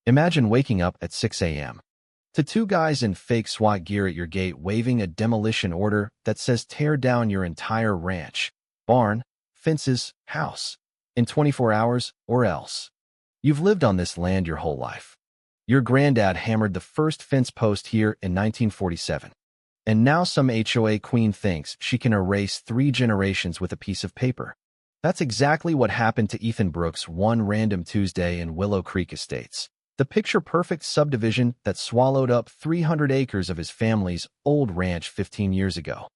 Imagine waking up at 6 a.m. to two guys in fake SWAT gear at your gate waving a demolition order that says tear down your entire ranch, barn, fences, house in 24 hours or else. You've lived on this land your whole life. Your granddad hammered the first fence post here in 1947. And now some HOA queen thinks she can erase 3 generations with a piece of paper. That's exactly what happened to Ethan Brooks one random Tuesday in Willow Creek Estates, the picture-perfect subdivision that swallowed up 300 acres of his family's old ranch 15 years ago.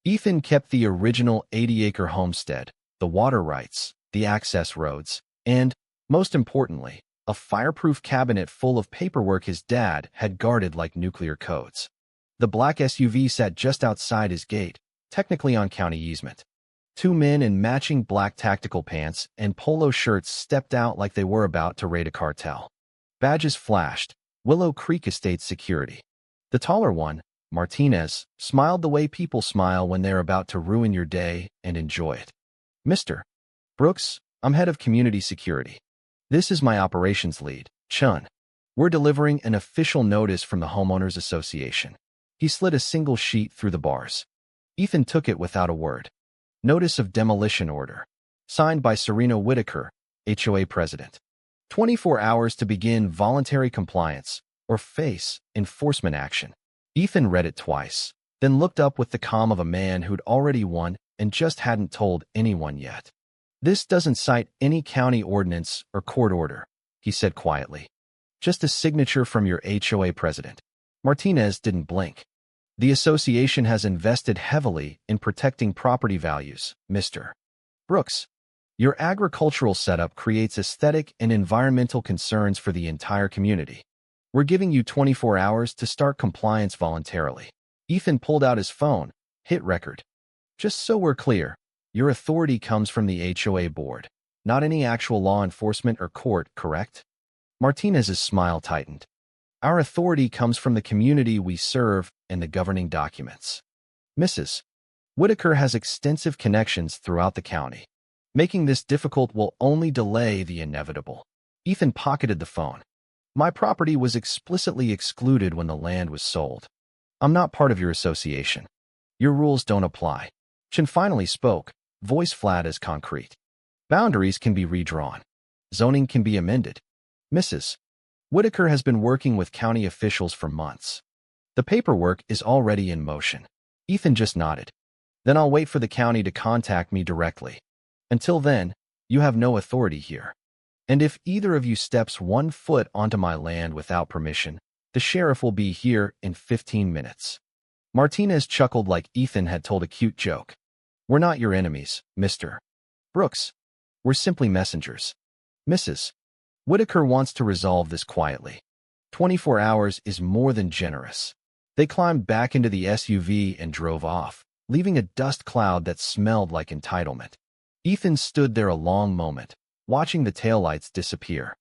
Ethan kept the original 80-acre homestead, the water rights, the access roads, and, most importantly, a fireproof cabinet full of paperwork his dad had guarded like nuclear codes. The black SUV sat just outside his gate, technically on county easement. 2 men in matching black tactical pants and polo shirts stepped out like they were about to raid a cartel. Badges flashed, Willow Creek Estate Security. The taller one, Martinez, smiled the way people smile when they're about to ruin your day and enjoy it. Mr. Brooks, I'm head of community security. This is my operations lead, Chun. We're delivering an official notice from the Homeowners Association. He slid a single sheet through the bars. Ethan took it without a word. Notice of demolition order. Signed by Serena Whitaker, HOA president. 24 hours to begin voluntary compliance, or face enforcement action. Ethan read it twice, then looked up with the calm of a man who'd already won and just hadn't told anyone yet. This doesn't cite any county ordinance or court order, he said quietly. Just a signature from your HOA president. Martinez didn't blink. The association has invested heavily in protecting property values, Mr. Brooks. Your agricultural setup creates aesthetic and environmental concerns for the entire community. We're giving you 24 hours to start compliance voluntarily. Ethan pulled out his phone, hit record. Just so we're clear, your authority comes from the HOA board, not any actual law enforcement or court, correct? Martinez's smile tightened. Our authority comes from the community we serve and the governing documents. Mrs. Whitaker has extensive connections throughout the county. Making this difficult will only delay the inevitable. Ethan pocketed the phone. My property was explicitly excluded when the land was sold. I'm not part of your association. Your rules don't apply. Chin finally spoke, voice flat as concrete. Boundaries can be redrawn. Zoning can be amended. Mrs. Whitaker has been working with county officials for months. The paperwork is already in motion. Ethan just nodded. Then I'll wait for the county to contact me directly. Until then, you have no authority here. And if either of you steps 1 foot onto my land without permission, the sheriff will be here in 15 minutes. Martinez chuckled like Ethan had told a cute joke. We're not your enemies, Mr. Brooks. We're simply messengers. Mrs. Whitaker wants to resolve this quietly. 24 hours is more than generous. They climbed back into the SUV and drove off, leaving a dust cloud that smelled like entitlement. Ethan stood there a long moment, watching the taillights disappear.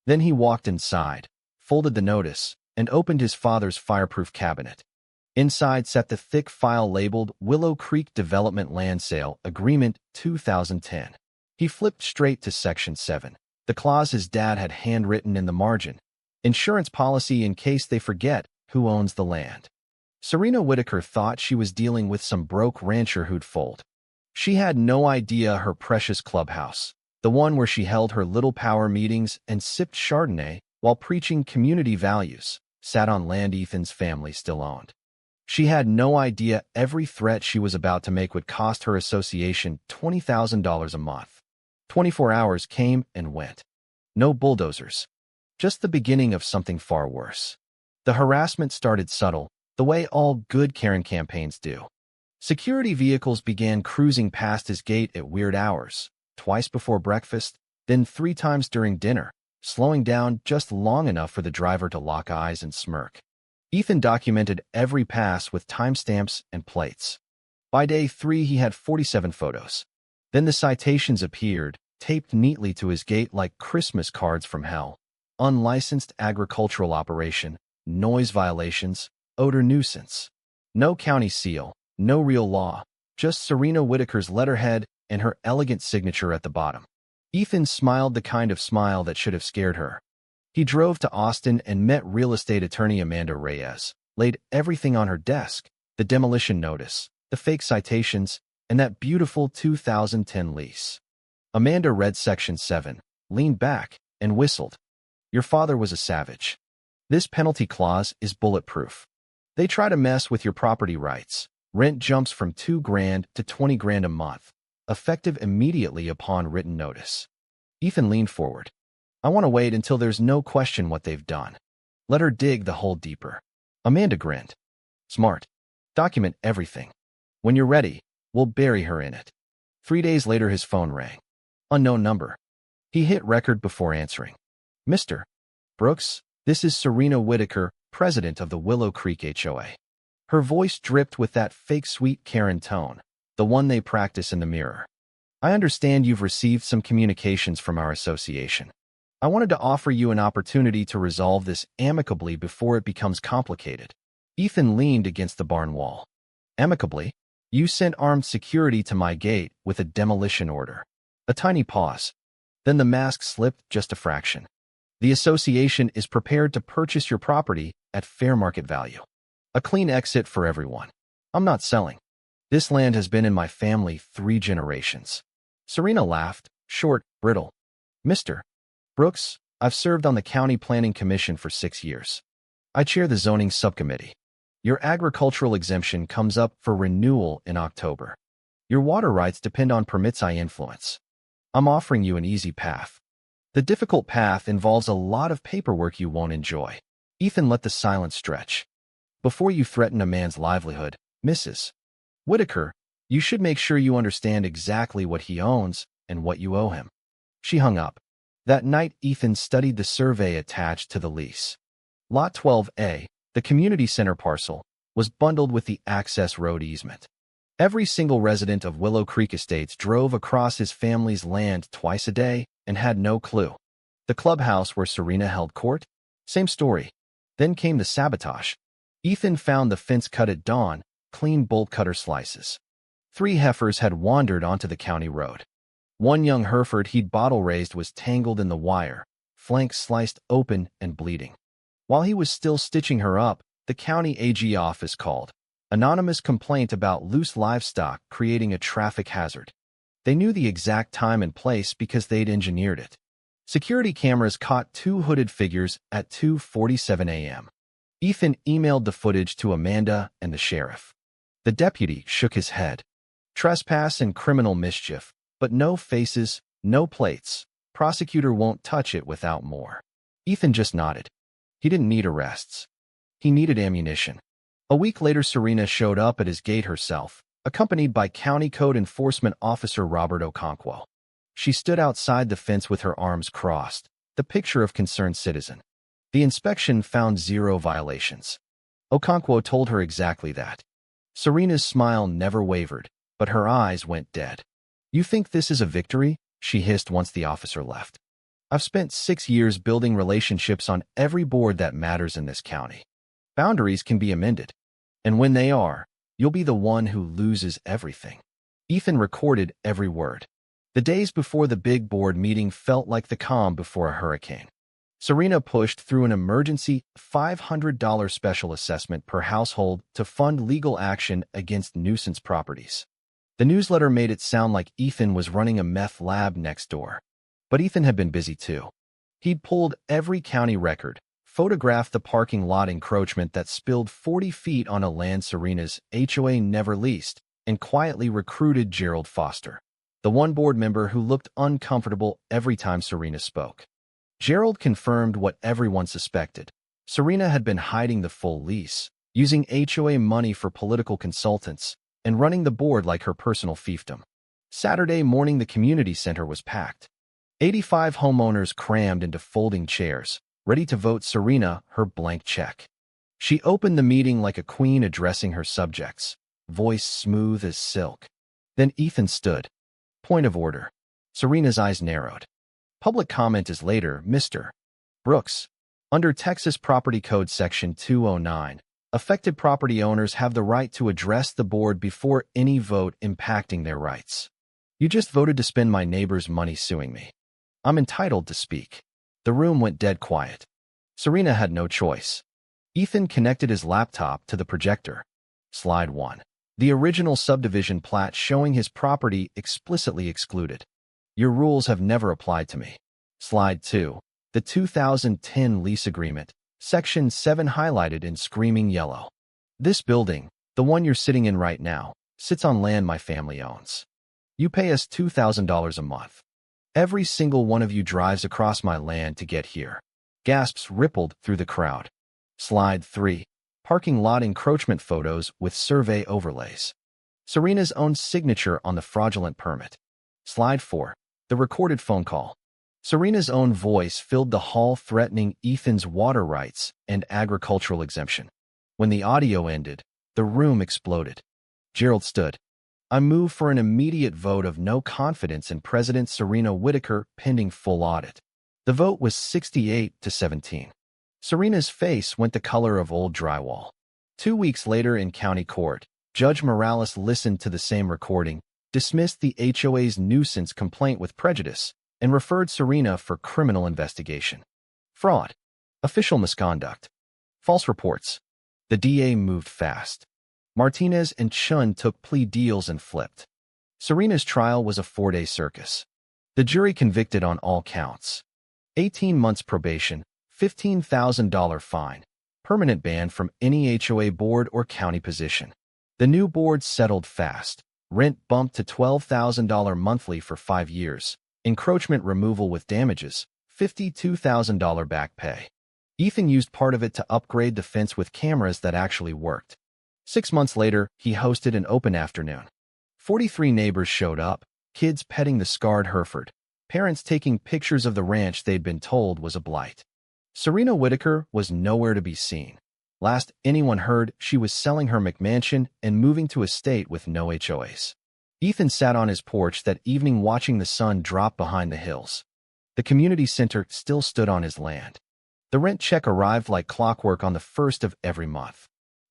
Then he walked inside, folded the notice, and opened his father's fireproof cabinet. Inside sat the thick file labeled Willow Creek Development Land Sale Agreement 2010. He flipped straight to Section 7, the clause his dad had handwritten in the margin. Insurance policy in case they forget who owns the land. Serena Whitaker thought she was dealing with some broke rancher who'd fold. She had no idea her precious clubhouse, the one where she held her little power meetings and sipped Chardonnay while preaching community values, sat on land Ethan's family still owned. She had no idea every threat she was about to make would cost her association $20,000 a month. 24 hours came and went. No bulldozers. Just the beginning of something far worse. The harassment started subtle, the way all good Karen campaigns do. Security vehicles began cruising past his gate at weird hours, twice before breakfast, then 3 times during dinner, slowing down just long enough for the driver to lock eyes and smirk. Ethan documented every pass with timestamps and plates. By day 3, he had 47 photos. Then the citations appeared, taped neatly to his gate like Christmas cards from hell. Unlicensed agricultural operation, noise violations, odor nuisance. No county seal. No real law, just Serena Whitaker's letterhead and her elegant signature at the bottom. Ethan smiled the kind of smile that should have scared her. He drove to Austin and met real estate attorney Amanda Reyes, laid everything on her desk, the demolition notice, the fake citations, and that beautiful 2010 lease. Amanda read Section 7, leaned back, and whistled. Your father was a savage. This penalty clause is bulletproof. They try to mess with your property rights. Rent jumps from $2,000 to $20,000 a month, effective immediately upon written notice. Ethan leaned forward. I want to wait until there's no question what they've done. Let her dig the hole deeper. Amanda grinned. Smart. Document everything. When you're ready, we'll bury her in it. 3 days later his phone rang. Unknown number. He hit record before answering. Mr. Brooks, this is Serena Whitaker, president of the Willow Creek HOA. Her voice dripped with that fake sweet Karen tone, the one they practice in the mirror. I understand you've received some communications from our association. I wanted to offer you an opportunity to resolve this amicably before it becomes complicated. Ethan leaned against the barn wall. Amicably? You sent armed security to my gate with a demolition order. A tiny pause. Then the mask slipped just a fraction. The association is prepared to purchase your property at fair market value. A clean exit for everyone. I'm not selling. This land has been in my family 3 generations. Serena laughed, short, brittle. Mr. Brooks, I've served on the County Planning Commission for 6 years. I chair the zoning subcommittee. Your agricultural exemption comes up for renewal in October. Your water rights depend on permits I influence. I'm offering you an easy path. The difficult path involves a lot of paperwork you won't enjoy. Ethan let the silence stretch. Before you threaten a man's livelihood, Mrs. Whitaker, you should make sure you understand exactly what he owns and what you owe him. She hung up. That night, Ethan studied the survey attached to the lease. Lot 12A, the community center parcel, was bundled with the access road easement. Every single resident of Willow Creek Estates drove across his family's land twice a day and had no clue. The clubhouse where Serena held court? Same story. Then came the sabotage. Ethan found the fence cut at dawn, clean bolt cutter slices. 3 heifers had wandered onto the county road. One young Hereford he'd bottle raised was tangled in the wire, flanks sliced open and bleeding. While he was still stitching her up, the county AG office called. Anonymous complaint about loose livestock creating a traffic hazard. They knew the exact time and place because they'd engineered it. Security cameras caught 2 hooded figures at 2:47 a.m. Ethan emailed the footage to Amanda and the sheriff. The deputy shook his head. Trespass and criminal mischief, but no faces, no plates. Prosecutor won't touch it without more. Ethan just nodded. He didn't need arrests. He needed ammunition. A week later, Serena showed up at his gate herself, accompanied by County Code Enforcement Officer Robert Okonkwo. She stood outside the fence with her arms crossed, the picture of concerned citizen. The inspection found 0 violations. Okonkwo told her exactly that. Serena's smile never wavered, but her eyes went dead. You think this is a victory? She hissed once the officer left. I've spent 6 years building relationships on every board that matters in this county. Boundaries can be amended. And when they are, you'll be the one who loses everything. Ethan recorded every word. The days before the big board meeting felt like the calm before a hurricane. Serena pushed through an emergency $500 special assessment per household to fund legal action against nuisance properties. The newsletter made it sound like Ethan was running a meth lab next door. But Ethan had been busy too. He'd pulled every county record, photographed the parking lot encroachment that spilled 40 feet on a land Serena's HOA never leased, and quietly recruited Gerald Foster, the one board member who looked uncomfortable every time Serena spoke. Gerald confirmed what everyone suspected. Serena had been hiding the full lease, using HOA money for political consultants, and running the board like her personal fiefdom. Saturday morning, the community center was packed. 85 homeowners crammed into folding chairs, ready to vote Serena her blank check. She opened the meeting like a queen addressing her subjects, voice smooth as silk. Then Ethan stood. Point of order. Serena's eyes narrowed. Public comment is later, Mr. Brooks. Under Texas Property Code Section 209, affected property owners have the right to address the board before any vote impacting their rights. You just voted to spend my neighbor's money suing me. I'm entitled to speak. The room went dead quiet. Serena had no choice. Ethan connected his laptop to the projector. Slide 1. The original subdivision plat showing his property explicitly excluded. Your rules have never applied to me. Slide 2. The 2010 lease agreement, Section 7 highlighted in screaming yellow. This building, the one you're sitting in right now, sits on land my family owns. You pay us $2,000 a month. Every single one of you drives across my land to get here. Gasps rippled through the crowd. Slide 3. Parking lot encroachment photos with survey overlays. Serena's own signature on the fraudulent permit. Slide 4. The recorded phone call. Serena's own voice filled the hall threatening Ethan's water rights and agricultural exemption. When the audio ended, the room exploded. Gerald stood. I move for an immediate vote of no confidence in President Serena Whitaker pending full audit. The vote was 68-17. Serena's face went the color of old drywall. 2 weeks later in county court, Judge Morales listened to the same recording, dismissed the HOA's nuisance complaint with prejudice, and referred Serena for criminal investigation. Fraud. Official misconduct. False reports. The DA moved fast. Martinez and Chun took plea deals and flipped. Serena's trial was a 4-day circus. The jury convicted on all counts. 18 months probation, $15,000 fine, permanent ban from any HOA board or county position. The new board settled fast. Rent bumped to $12,000 monthly for 5 years. Encroachment removal with damages, $52,000 back pay. Ethan used part of it to upgrade the fence with cameras that actually worked. 6 months later, he hosted an open afternoon. 43 neighbors showed up, kids petting the scarred Hereford, parents taking pictures of the ranch they'd been told was a blight. Serena Whitaker was nowhere to be seen. Last anyone heard, she was selling her McMansion and moving to a state with no HOAs. Ethan sat on his porch that evening watching the sun drop behind the hills. The community center still stood on his land. The rent check arrived like clockwork on the first of every month.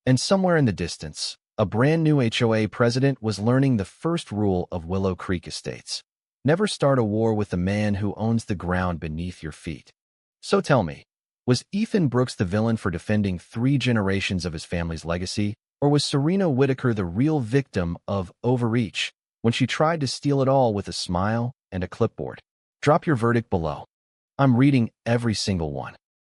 And somewhere in the distance, a brand new HOA president was learning the first rule of Willow Creek Estates. Never start a war with the man who owns the ground beneath your feet. So tell me, was Ethan Brooks the villain for defending 3 generations of his family's legacy, or was Serena Whitaker the real victim of overreach when she tried to steal it all with a smile and a clipboard? Drop your verdict below. I'm reading every single one.